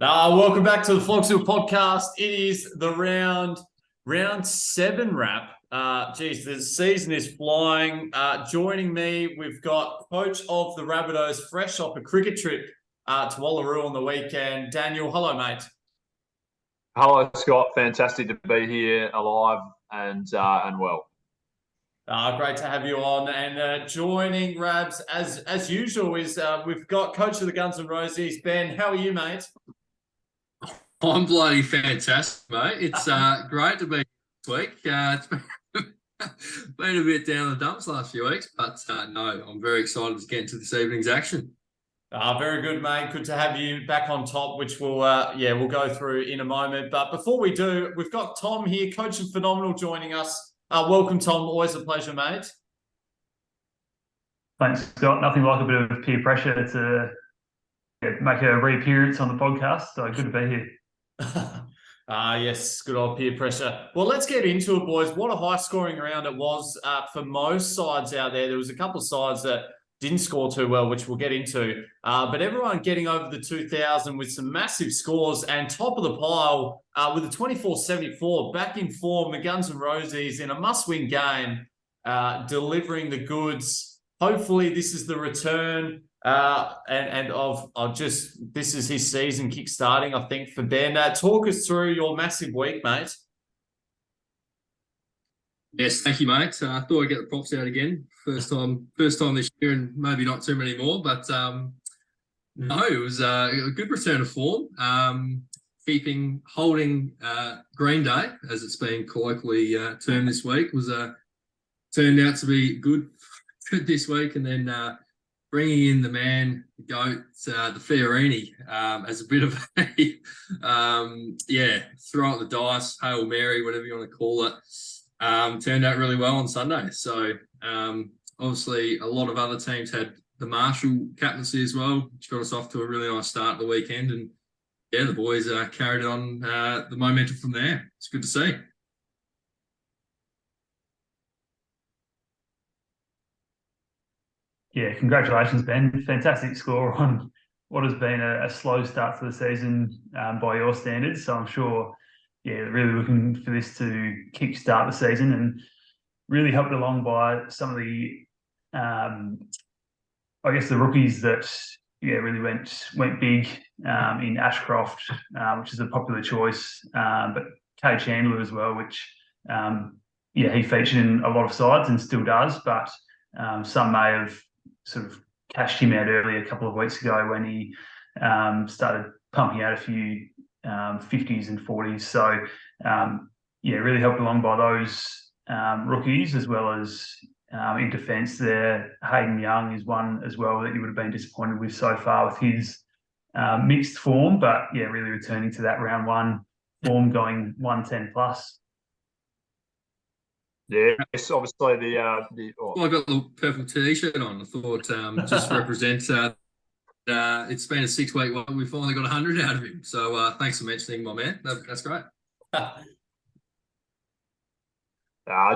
Welcome back to the Flogsville podcast. It is the round 7 wrap. The season is flying. Joining me, we've got coach of the Rabbitohs, fresh off a cricket trip to Wallaroo on the weekend. Daniel, hello, mate. Hello, Scott. Fantastic to be here, alive and well. Great to have you on. And joining Rabs, as usual, is we've got coach of the Guns N' Roses, Ben. How are you, mate? I'm bloody fantastic, mate. It's great to be here this week. It's been a bit down the dumps last few weeks, but no, I'm very excited to get into this evening's action. Very good, mate. Good to have you back on top, which we'll go through in a moment. But before we do, we've got Tom here, Coach of Phenomenal, joining us. Welcome, Tom. Always a pleasure, mate. Thanks, Scott. Nothing like a bit of peer pressure to make a reappearance on the podcast. So good to be here. Yes, good old peer pressure. Well, let's get into it, boys. What a high-scoring round it was for most sides out there. There was a couple of sides that didn't score too well, which we'll get into. But everyone getting over the 2,000 with some massive scores, and top of the pile with a 24-74, back in form, the Guns N' Roses in a must-win game, delivering the goods. Hopefully, this is the return. This is his season kick-starting, I think, for Ben. Talk us through your massive week, mate. Yes, thank you, mate. I thought I'd get the props out again. First time this year, and maybe not too many more. But no, it was a good return of form. Holding Green Day, as it's been colloquially termed this week, turned out to be good this week, and then bringing in the man, the GOAT, the Fiorini, as a bit of a throw at the dice, Hail Mary, whatever you want to call it. Turned out really well on Sunday. So obviously a lot of other teams had the Marshall captaincy as well, which got us off to a really nice start the weekend. And yeah, the boys carried on the momentum from there. It's good to see. Yeah, congratulations, Ben. Fantastic score on what has been a slow start to the season by your standards. So I'm sure, really looking for this to kick-start the season, and really helped along by some of the, the rookies that really went big in Ashcroft, which is a popular choice, but Kay Chandler as well, which he featured in a lot of sides and still does, but some may have sort of cashed him out early a couple of weeks ago when he started pumping out a few 50s and 40s. So, really helped along by those rookies, as well as in defence there. Hayden Young is one as well that you would have been disappointed with so far with his mixed form, but really returning to that round 1 form, going 110 plus. Yeah, it's obviously I got the purple t-shirt on. I thought just represents it's been a 6-week one. We finally got 100 out of him. So thanks for mentioning my man. That's great.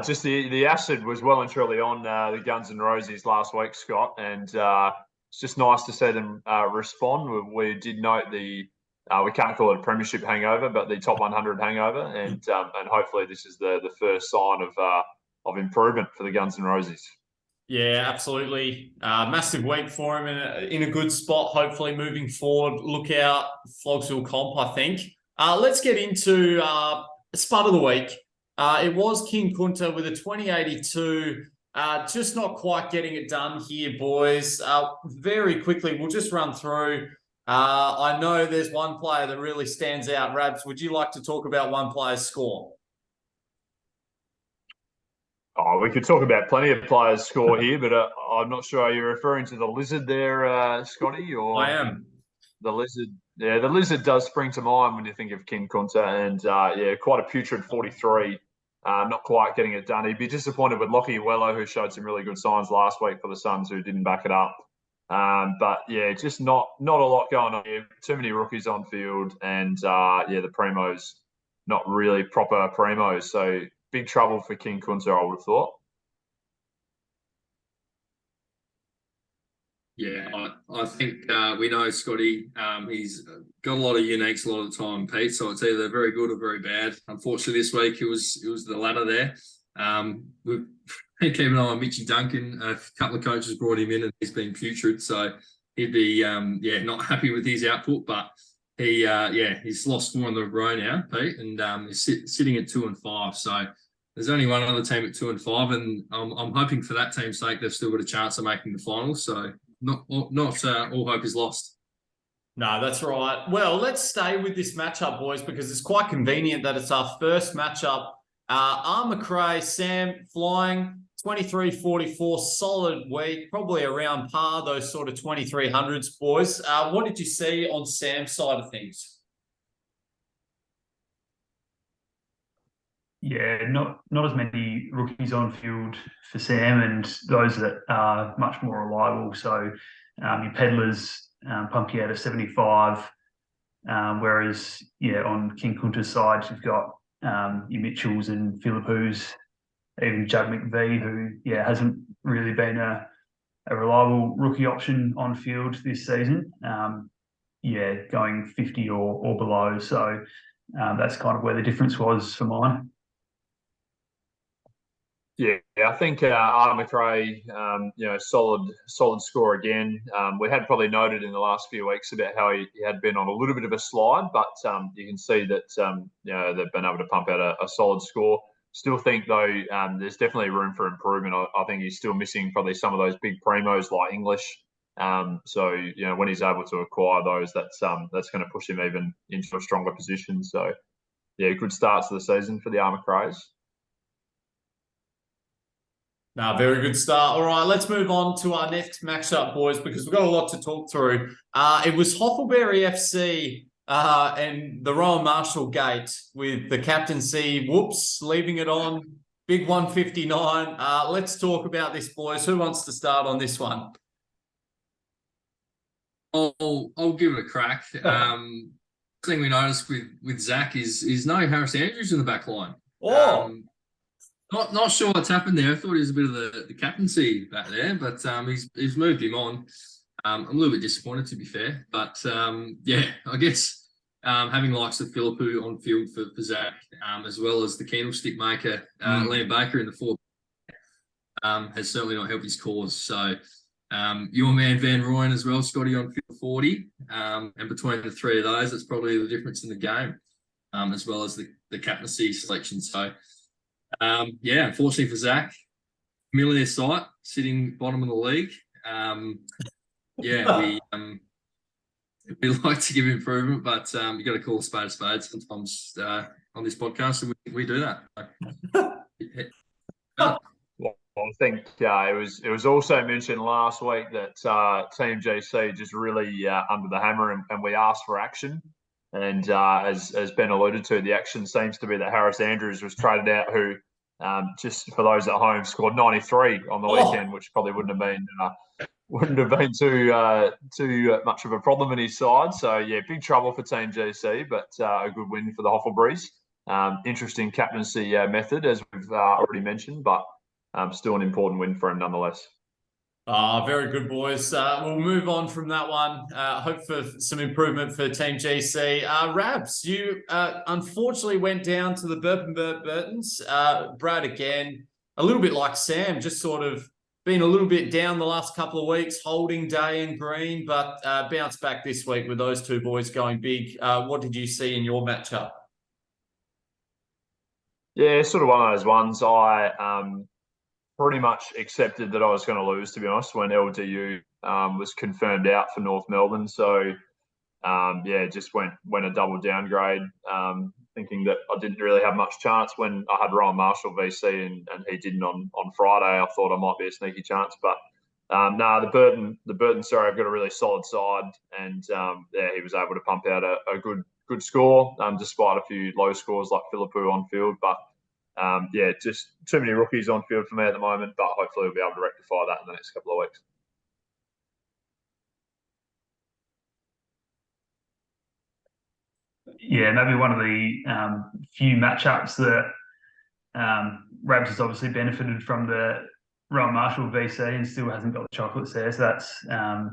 Just the acid was well and truly on the Guns N' Roses last week, Scott, and it's just nice to see them respond. We did note we can't call it a premiership hangover, but the top 100 hangover, and hopefully this is the first sign of improvement for the Guns N' Roses. Yeah, absolutely. Massive week for him, in a good spot, hopefully moving forward. Look out, Flogsville comp, I think. Let's get into Spud of the week. It was King Kunta with a 2082. Just not quite getting it done here, boys. Very quickly, we'll just run through. I know there's one player that really stands out. Rabs, would you like to talk about one player's score? Oh, we could talk about plenty of players' score here, but I'm not sure. Are you referring to the Lizard there, Scotty? Or I am. The Lizard. Yeah, the Lizard does spring to mind when you think of King Kunta, and quite a putrid 43. Not quite getting it done. He'd be disappointed with Lockie Wello, who showed some really good signs last week for the Suns, who didn't back it up. But just not a lot going on here. Too many rookies on field, and the primos not really proper primos. So big trouble for King Kunta, I would have thought. Yeah, I think we know Scotty. He's got a lot of uniques a lot of the time, Pete. So it's either very good or very bad. Unfortunately, this week it was the latter there. We've been keeping an eye on Mitchy Duncan. A couple of coaches brought him in, and he's been putrid. So he'd be not happy with his output. But he's lost 4 in a row now, Pete, and he's sitting at 2 and 5. So there's only one other team at 2 and 5, and I'm hoping for that team's sake they've still got a chance of making the finals. So not all hope is lost. No, that's right. Well, let's stay with this matchup, boys, because it's quite convenient that it's our first matchup. McRae, Sam flying 23-44, solid week, probably around par, those sort of 2300s, boys. What did you see on Sam's side of things? Yeah, not as many rookies on field for Sam, and those that are much more reliable. So your Peddlers pump you out of 75, whereas on King Kunta's side you've got your Mitchells and Philippus, even Jug McVee, who hasn't really been a reliable rookie option on field this season. Going 50 or below. So that's kind of where the difference was for mine. Yeah, I think Arden McRae, solid score again. We had probably noted in the last few weeks about how he had been on a little bit of a slide, but you can see that they've been able to pump out a solid score. Still think though there's definitely room for improvement. I think he's still missing probably some of those big primos like English. So when he's able to acquire those, that's going to push him even into a stronger position. So yeah, good start to the season for the Arden McRaes. No, very good start. All right, let's move on to our next matchup, boys, because we've got a lot to talk through. It was Hoffleberry FC and the Rowan Marshall Gate with the captaincy, leaving it on, big 159. Let's talk about this, boys. Who wants to start on this one? I'll give it a crack. Thing we noticed with Zach is no Harris Andrews in the back line. Not sure what's happened there. I thought he was a bit of the captaincy back there, but he's moved him on. I'm a little bit disappointed, to be fair. But I guess having likes of Philippou on field for Zach, as well as the candlestick maker, Liam Baker in the fourth, has certainly not helped his cause. So your man Van Rooyen as well, Scotty on field 40. And between the three of those, that's probably the difference in the game, as well as the captaincy selection. So unfortunately for Zach, familiar sight, sitting bottom of the league. We like to give improvement, but you got to call a spade sometimes on this podcast, and we do that. Well, I think it was also mentioned last week that Team GC just really under the hammer, and we asked for action. And as Ben alluded to, the action seems to be that Harris Andrews was traded out, who just for those at home scored 93 on the weekend, which probably wouldn't have been too much of a problem in his side. So yeah, big trouble for Team GC, but a good win for the Hoffleberries. Interesting captaincy method, as we've already mentioned, but still an important win for him nonetheless. Very good, boys. We'll move on from that one. Hope for some improvement for Team GC. Rabs, you unfortunately went down to the Burtons. Brad, again, a little bit like Sam, just sort of been a little bit down the last couple of weeks, holding day in green, but bounced back this week with those two boys going big. What did you see in your matchup? Yeah, sort of one of those ones. I pretty much accepted that I was going to lose, to be honest, when LDU was confirmed out for North Melbourne. So, just went a double downgrade, thinking that I didn't really have much chance when I had Rowan Marshall VC and he didn't on Friday. I thought I might be a sneaky chance, but the Burton, sorry, I've got a really solid side, and he was able to pump out a good score, despite a few low scores like Philippou on field, but. Just too many rookies on field for me at the moment, but hopefully we'll be able to rectify that in the next couple of weeks. Yeah, maybe one of the few matchups that Rabs has obviously benefited from the Rowan Marshall VC and still hasn't got the chocolates there. So that's a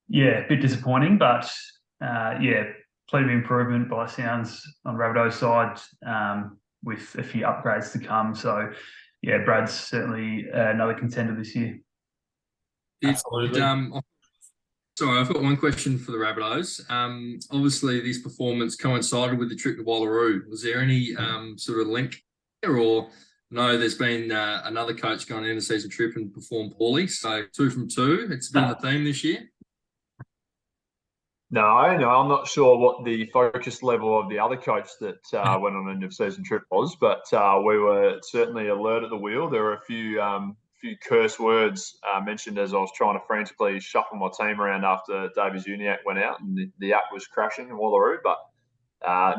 bit disappointing. But plenty of improvement by sounds on Rabbitoh's side, with a few upgrades to come. So yeah, Brad's certainly another contender this year. Absolutely. Sorry, I've got one question for the Rabbitohs. Obviously, this performance coincided with the trip to Wallaroo. Was there any sort of link there, or no? There's been another coach going in a season trip and performed poorly. So 2 from 2. It's been the theme this year. No, I'm not sure what the focus level of the other coach that went on an end of season trip was, but we were certainly alert at the wheel. There were a few curse words mentioned as I was trying to frantically shuffle my team around after Davies Uniacke went out and the app was crashing in Wallaroo. But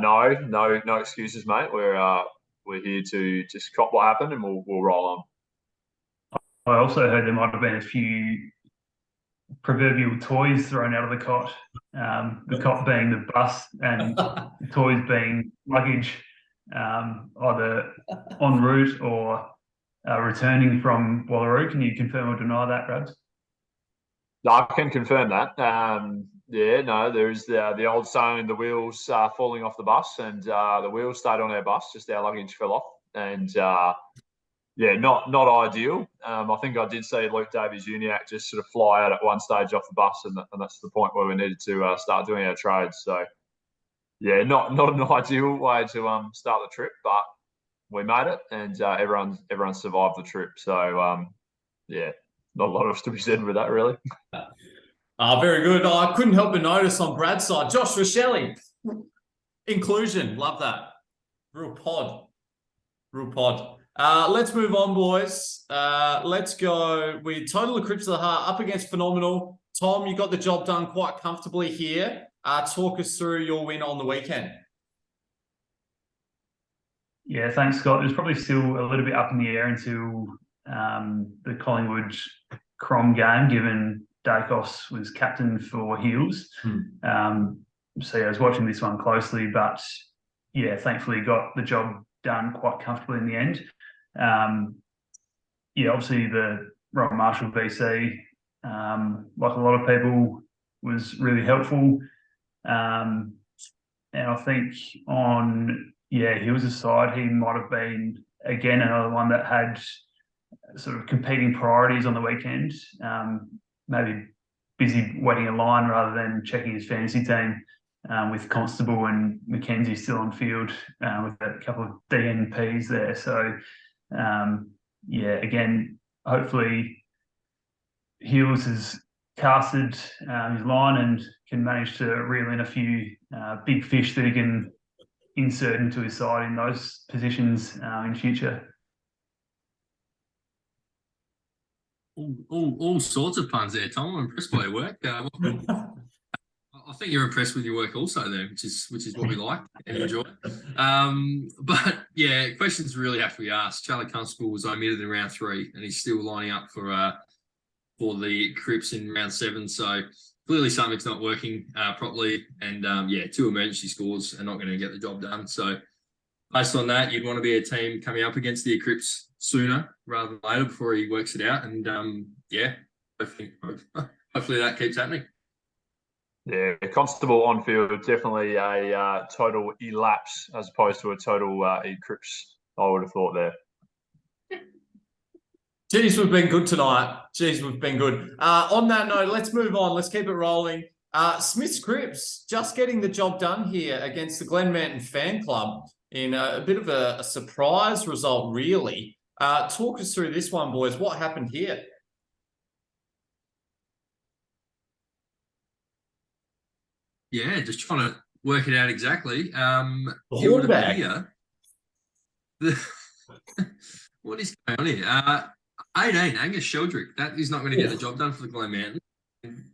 no excuses, mate. We're here to just cop what happened and we'll roll on. I also heard there might have been a few proverbial toys thrown out of the cot. The cot being the bus and the toys being luggage, either en route or returning from Wallaroo. Can you confirm or deny that, Brad? I can confirm that. There's the old saying, the wheels falling off the bus, and the wheels stayed on our bus, just our luggage fell off. And not ideal. I think I did see Luke Davies Uniacke just sort of fly out at one stage off the bus, and that's the point where we needed to start doing our trades. So, yeah, not an ideal way to start the trip, but we made it, and everyone survived the trip. So, not a lot else to be said with that, really. Very good. I couldn't help but notice on Brad's side, Joshua Shelley, inclusion, love that. Real pod. Let's move on, boys. Let's go with Total Eclipse of the Heart up against Phenomenal. Tom, you got the job done quite comfortably here. Talk us through your win on the weekend. Yeah, thanks, Scott. It was probably still a little bit up in the air until the Collingwood Crom game, given Dacos was captain for Heels. So I was watching this one closely, but yeah, thankfully got the job done quite comfortably in the end. Obviously the Rowan Marshall VC, like a lot of people, was really helpful. And I think on Heels' side, he might have been again another one that had sort of competing priorities on the weekend. Maybe busy waiting a line rather than checking his fantasy team, with Constable and McKenzie still on field, with a couple of DNPs there. So, again, hopefully Heels has casted his line and can manage to reel in a few big fish that he can insert into his side in those positions in future. All sorts of puns there, Tom. I'm impressed by your work. I think you're impressed with your work also there, which is what we like and enjoy. But yeah, questions really have to be asked. Charlie Constable was omitted in round 3, and he's still lining up for the Crips in round 7. So clearly something's not working properly, and 2 emergency scores are not going to get the job done. So based on that, you'd want to be a team coming up against the Crips sooner rather than later before he works it out. And hopefully that keeps happening. Yeah, Constable on field, definitely a total elapse as opposed to a total eclipse, I would have thought there. Jeez, we've been good tonight. We've been good. On that note, let's move on. Let's keep it rolling. Smith's Crips just getting the job done here against the Glen Manton Fan Club in a bit of a surprise result, really. Talk us through this one, boys. What happened here? Yeah, just trying to work it out exactly. What is going on here? 18, Angus Sheldrick. That is not going to get the job done for the Glen Manton.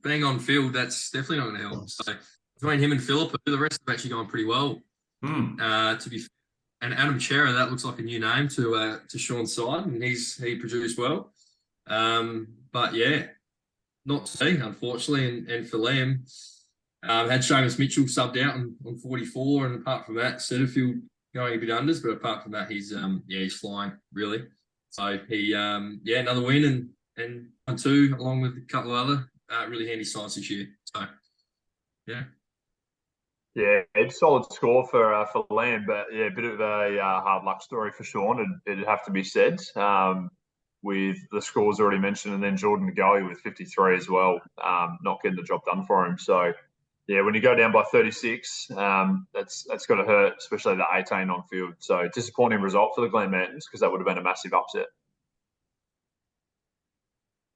Being on field, that's definitely not going to help. So between him and Philip, the rest have actually gone pretty well. To be fair. And Adam Chera, that looks like a new name to Sean's side, and he produced well. But yeah, not to see, unfortunately. And for Liam, had Seamus Mitchell subbed out on 44, and apart from that, Setterfield going a bit unders, but apart from that, he's flying really. So he, another win and 1-2 along with a couple of other really handy sides this year. So, yeah. Yeah, it's solid score for Lamb, but yeah, a bit of a hard luck story for Sean. It'd have to be said. With the scores already mentioned, and then Jordan Gully with 53 as well, not getting the job done for him. So, yeah, when you go down by 36, that's got to hurt, especially the 18 on field. So, disappointing result for the Glen Mountains because that would have been a massive upset.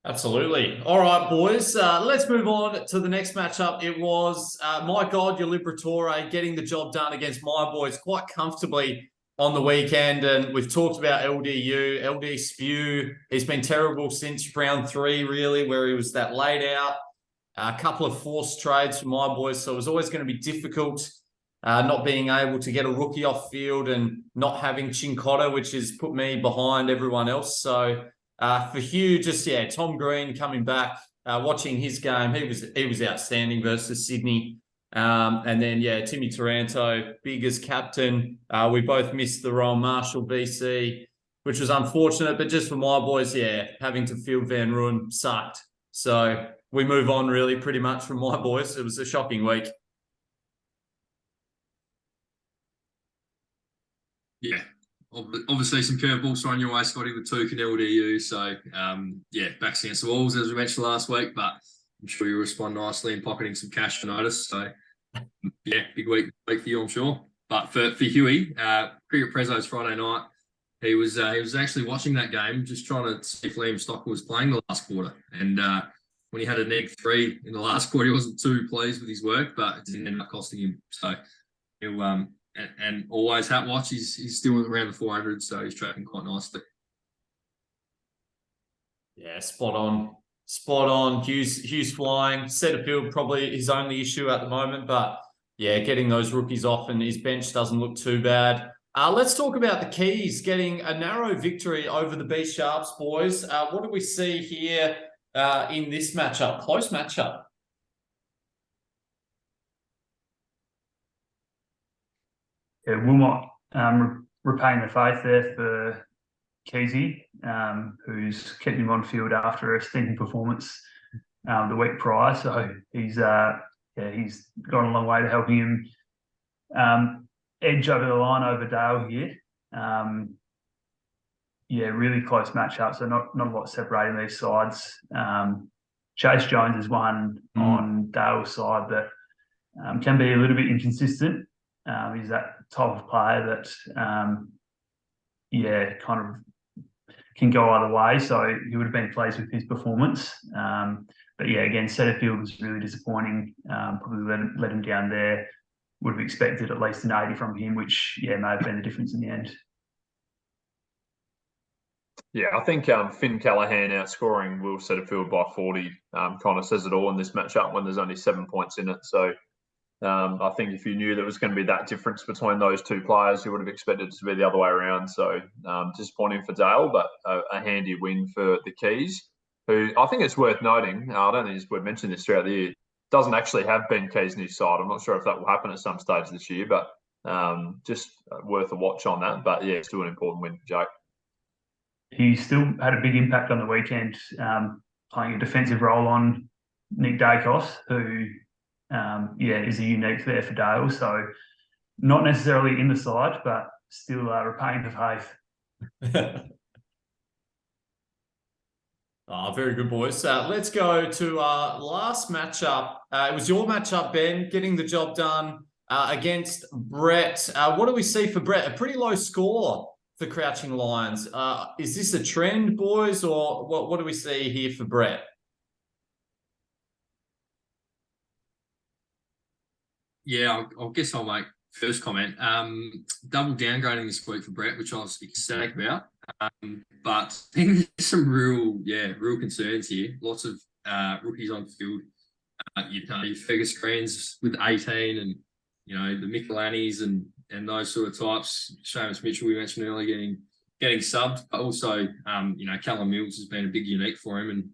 Absolutely. All right, boys. Let's move on to the next matchup. It was, my God, your Liberatore getting the job done against my boys quite comfortably on the weekend. And we've talked about LDU, LD Spew. He's been terrible since round 3, really, where he was that laid out. A couple of forced trades for my boys. So it was always going to be difficult not being able to get a rookie off field and not having Chincotta, which has put me behind everyone else. So for Hugh, Tom Green coming back, watching his game, he was outstanding versus Sydney. And then, Timmy Taranto, big as captain. We both missed the Royal Marshall BC, which was unfortunate. But just for my boys, having to field Van Rooyen sucked. So we move on really pretty much from my boys. It was a shocking week. Yeah. Obviously, some curveballs thrown your way, Scotty, with Took and LDU. So, backs against the walls, as we mentioned last week. But I'm sure you'll respond nicely in pocketing some cash for notice. So, big week for you, I'm sure. But for Huey, Cricket Prezzo's Friday night, he was actually watching that game, just trying to see if Liam Stockwell was playing the last quarter. And when he had a -3 in the last quarter, he wasn't too pleased with his work, but it didn't end up costing him. So he'll and always hat watch. He's still around the 400, so he's tracking quite nicely. Yeah, spot on. Hughes flying. Setterfield probably his only issue at the moment, but getting those rookies off and his bench doesn't look too bad. Let's talk about the Keys getting a narrow victory over the B Sharps, boys. What do we see here in this matchup? Close matchup. Yeah, Wilmot repaying the faith there for Keezy, who's kept him on field after a stinking performance the week prior. So he's gone a long way to helping him edge over the line over Dale here. Really close matchup. So not a lot separating these sides. Chase Jones is one on Dale's side that can be a little bit inconsistent. He's that type of player that, kind of can go either way. So he would have been pleased with his performance. But again, Setterfield was really disappointing. Probably let him down there. Would have expected at least an 80 from him, which may have been the difference in the end. Yeah, I think Finn Callaghan outscoring Will Setterfield by 40 kind of says it all in this matchup when there's only 7 points in it. So I think if you knew there was going to be that difference between those two players, you would have expected it to be the other way around. So disappointing for Dale, but a handy win for the Keys, who I think it's worth noting. I don't think it's worth mentioning this throughout the year. Doesn't actually have Ben Keys in his side. I'm not sure if that will happen at some stage this year, but just worth a watch on that. But still an important win for Jake. He still had a big impact on the weekend, playing a defensive role on Nick Dacos, who is a unique there for Dale. So not necessarily in the side, but still repaying the faith. Very good, boys. Let's go to our last matchup. It was your matchup, Ben, getting the job done against Brett. What do we see for Brett? A pretty low score for Crouching Lions. Is this a trend, boys, or what do we see here for Brett? Yeah, I guess I'll make first comment. Double downgrading this week for Brett, which I was ecstatic about. But I think there's some real concerns here. Lots of rookies on field. Your Fergus Greens with 18 and, the Michelanis and those sort of types. Seamus Mitchell, we mentioned earlier, getting subbed. But also, Callum Mills has been a big unique for him and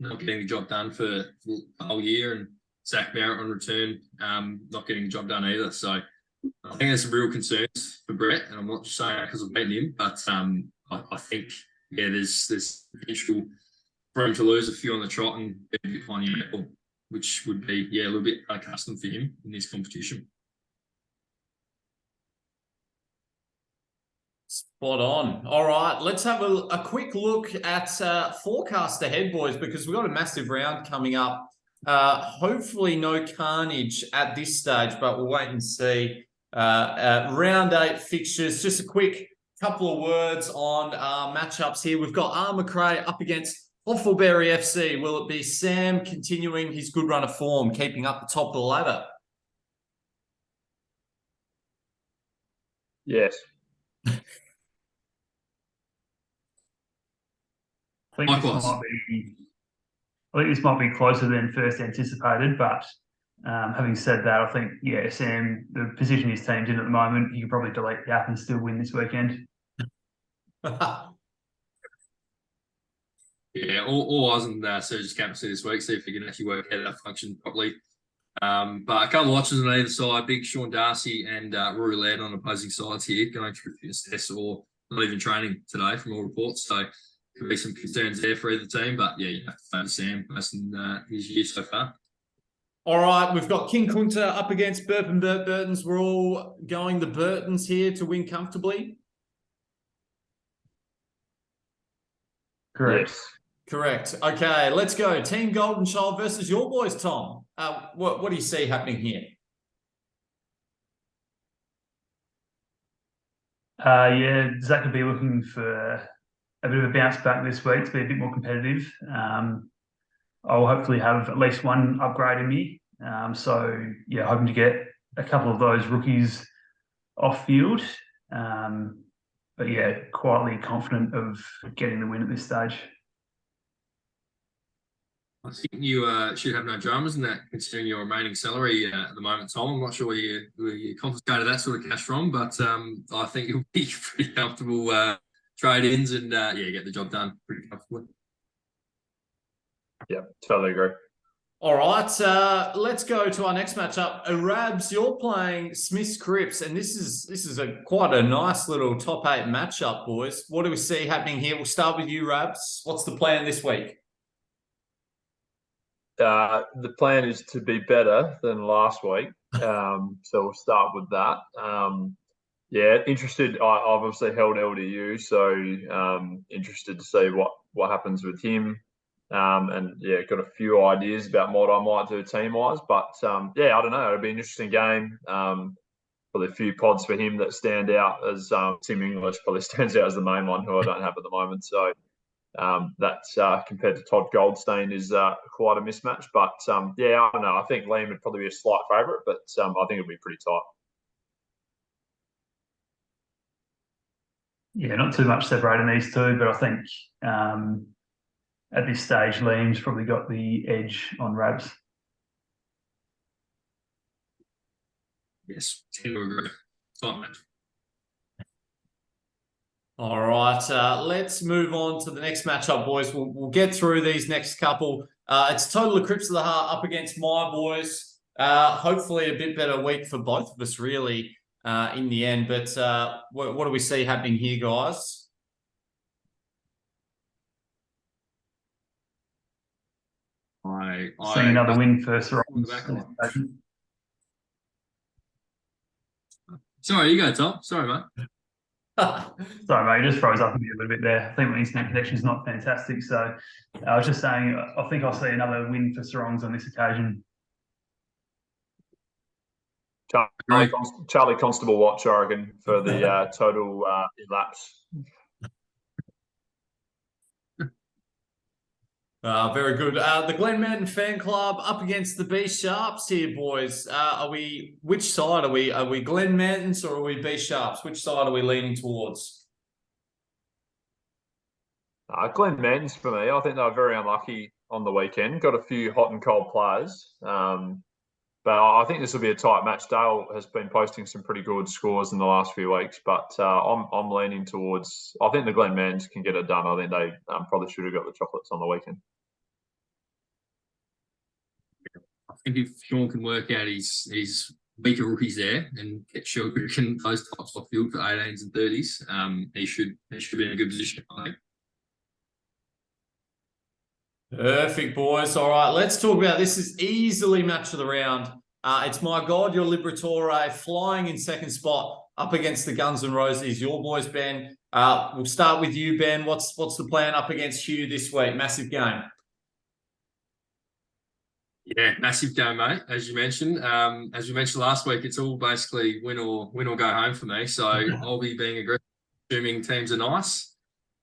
not getting the job done for the whole year. And Zach Barrett on return, not getting the job done either. So I think there's some real concerns for Brett, and I'm not just saying that because I've beaten him, but I think yeah, there's potential for him to lose a few on the trot and be a bit finding out, which would be a little bit accustomed for him in this competition. Spot on. All right, let's have a quick look at forecast ahead, boys, because we've got a massive round coming up. Hopefully no carnage at this stage, but we'll wait and see. Round 8 fixtures. Just a quick couple of words on matchups here. We've got McRae up against Flogsville FC. Will it be Sam continuing his good run of form, keeping up the top of the ladder? Yes. I think this might be closer than first anticipated, but having said that, I think, Sam, the position his team's in at the moment, you can probably delete the app and still win this weekend. Yeah, all eyes on Serge's captaincy this week, see if he can actually work out that function properly. But a couple of watches on either side, big Sean Darcy and Rory Laird on opposing sides here, going through fitness tests or not even training today from all reports. So could be some concerns there for either team, but yeah, you have to favour Sam based on his year so far. All right, we've got King Kunta up against Burton Burtons. We're all going the Burtons here to win comfortably. Correct. Yes. Correct. Okay, let's go. Team Golden Child versus your boys, Tom. What do you see happening here? Zach will be looking for a bit of a bounce back this week to be a bit more competitive. I'll hopefully have at least one upgrade in me. Hoping to get a couple of those rookies off field. Quietly confident of getting the win at this stage. I think you should have no dramas in that, considering your remaining salary at the moment, Tom. I'm not sure where you confiscated that sort of cash from, but I think you'll be pretty comfortable trade-ins and get the job done pretty comfortably. Yeah, totally agree. All right, let's go to our next matchup. Rabs, you're playing Smith's Crips, and this is quite a nice little top 8 matchup, boys. What do we see happening here? We'll start with you, Rabs. What's the plan this week? The plan is to be better than last week, so we'll start with that. Interested. I obviously held LDU, so interested to see what happens with him. Got a few ideas about what I might do team-wise, but I don't know. It'll be an interesting game. Probably a few pods for him that stand out as Tim English probably stands out as the main one, who I don't have at the moment. So that's compared to Todd Goldstein is quite a mismatch. But I don't know. I think Liam would probably be a slight favourite, but I think it'll be pretty tight. Yeah, not too much separating these two, but I think at this stage, Liam's probably got the edge on Rabs. Yes, tend to agree. Tight match. All right, let's move on to the next matchup, boys. We'll get through these next couple. It's Total Eclipse of the Heart up against my boys. Hopefully a bit better week for both of us, really, in the end. But what do we see happening here, guys? Seeing another win for Sarong. Sorry, you go, Tom. Sorry, mate. Sorry, mate, you just froze up a little bit there. I think my internet connection is not fantastic. So I was just saying, I think I'll see another win for Sarongs on this occasion. Charlie Constable watch, I reckon, for the total elapse. Very good. The Glen Mountain Fan Club up against the B Sharps here, boys. Which side are we? Are we Glen Mountains or are we B Sharps? Which side are we leaning towards? Glen Mountains for me. I think they were very unlucky on the weekend. Got a few hot and cold players. But I think this will be a tight match. Dale has been posting some pretty good scores in the last few weeks, but I'm leaning towards. I think the Glen Mountains can get it done. I think they probably should have got the chocolates on the weekend. I think if Sean can work out his weaker rookies there and get Sheldrake and those types off field for 18s and 30s, he should be in a good position, I think. Perfect, boys. All right, let's talk about this. Is easily match of the round. It's my God, your Liberatore flying in second spot up against the Guns N' Roses. Your boys, Ben. We'll start with you, Ben. What's the plan up against Hugh this week? Massive game. Yeah, massive game, mate. As you mentioned, last week, it's all basically win or go home for me. So I'll be being aggressive, assuming teams are nice.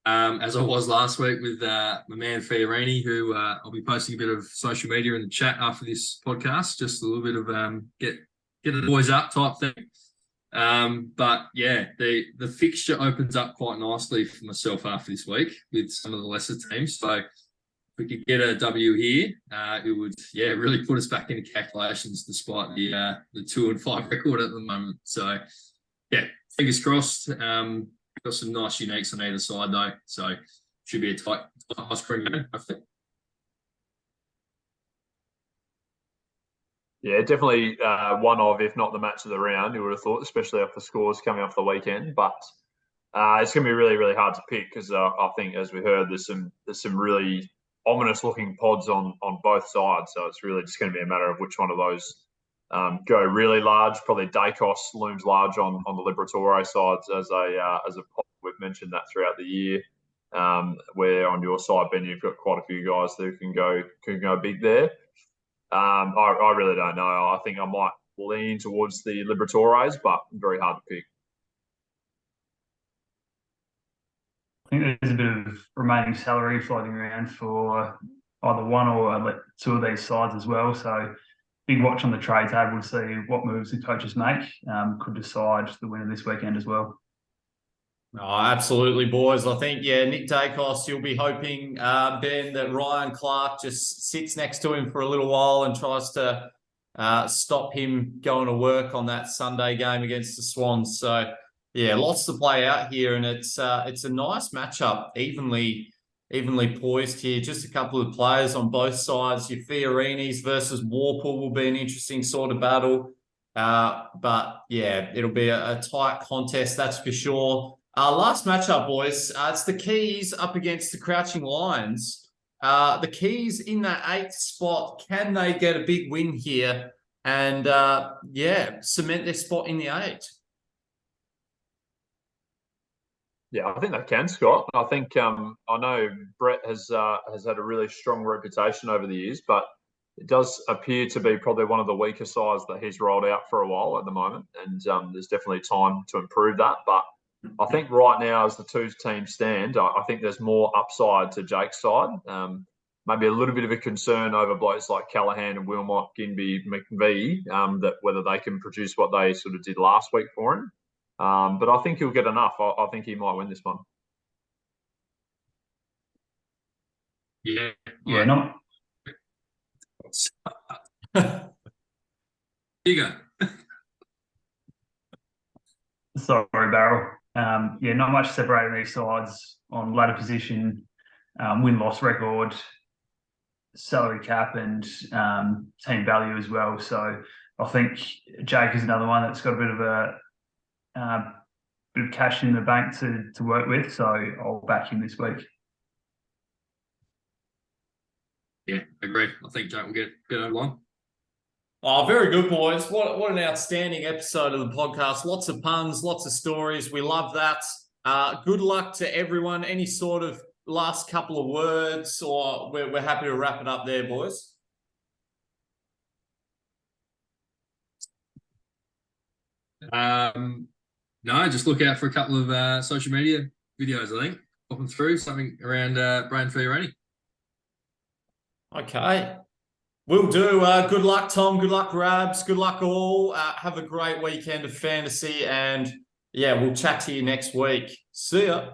As I was last week with my man Fiorini, who I'll be posting a bit of social media in the chat after this podcast, just a little bit of get the boys up type thing. But yeah, the fixture opens up quite nicely for myself after this week with some of the lesser teams. So if we could get a W here, it would really put us back into calculations despite the 2-5 record at the moment. So yeah, fingers crossed. Got some nice uniques on either side though, so should be a tight high-scoring game, I think. Yeah, definitely one of, if not the match of the round, you would have thought, especially off the scores coming off the weekend. But it's going to be really, really hard to pick because I think, as we heard, there's some really ominous-looking pods on both sides. So it's really just going to be a matter of which one of those go really large. Probably Dacos looms large on the Liberatore sides as a pod. We've mentioned that throughout the year. Where on your side, Ben, you've got quite a few guys that can go big there. I really don't know. I think I might lean towards the Liberatores, but very hard to pick. I think there's a bit of remaining salary floating around for either one or two of these sides as well. So big watch on the trade table to see what moves the coaches make. Could decide the winner this weekend as well. Oh, absolutely, boys. I think, Nick Dacos, you'll be hoping, Ben, that Ryan Clark just sits next to him for a little while and tries to stop him going to work on that Sunday game against the Swans. So, yeah, lots to play out here, and it's a nice matchup, evenly poised here. Just a couple of players on both sides. Your Fiorinis versus Warple will be an interesting sort of battle. But, yeah, it'll be a tight contest, that's for sure. Last matchup, boys. It's the Keys up against the Crouching Lions. The Keys in that 8th spot. Can they get a big win here and, cement their spot in the 8? Yeah, I think they can, Scott. I think I know Brett has had a really strong reputation over the years, but it does appear to be probably one of the weaker sides that he's rolled out for a while at the moment, and there's definitely time to improve that. But I think right now, as the two teams stand, I think there's more upside to Jake's side. Maybe a little bit of a concern over blokes like Callahan and Wilmot, Ginby, McVee, that whether they can produce what they sort of did last week for him. But I think he'll get enough. I think he might win this one. Yeah. Yeah, not. Here you go. Sorry, Barrel. Not much separating these sides on ladder position, win-loss record, salary cap, and team value as well. So I think Jake is another one that's got a bit of cash in the bank to work with. So I'll back him this week. Yeah, agree. I think Jake will get over line. Oh, very good, boys. What an outstanding episode of the podcast. Lots of puns, lots of stories. We love that. Good luck to everyone. Any sort of last couple of words, or we're happy to wrap it up there, boys? No, just look out for a couple of social media videos, I think, popping through, something around Brand Fiorini. Okay. Will do. Good luck, Tom. Good luck, Rabs. Good luck, all. Have a great weekend of fantasy, and we'll chat to you next week. See ya.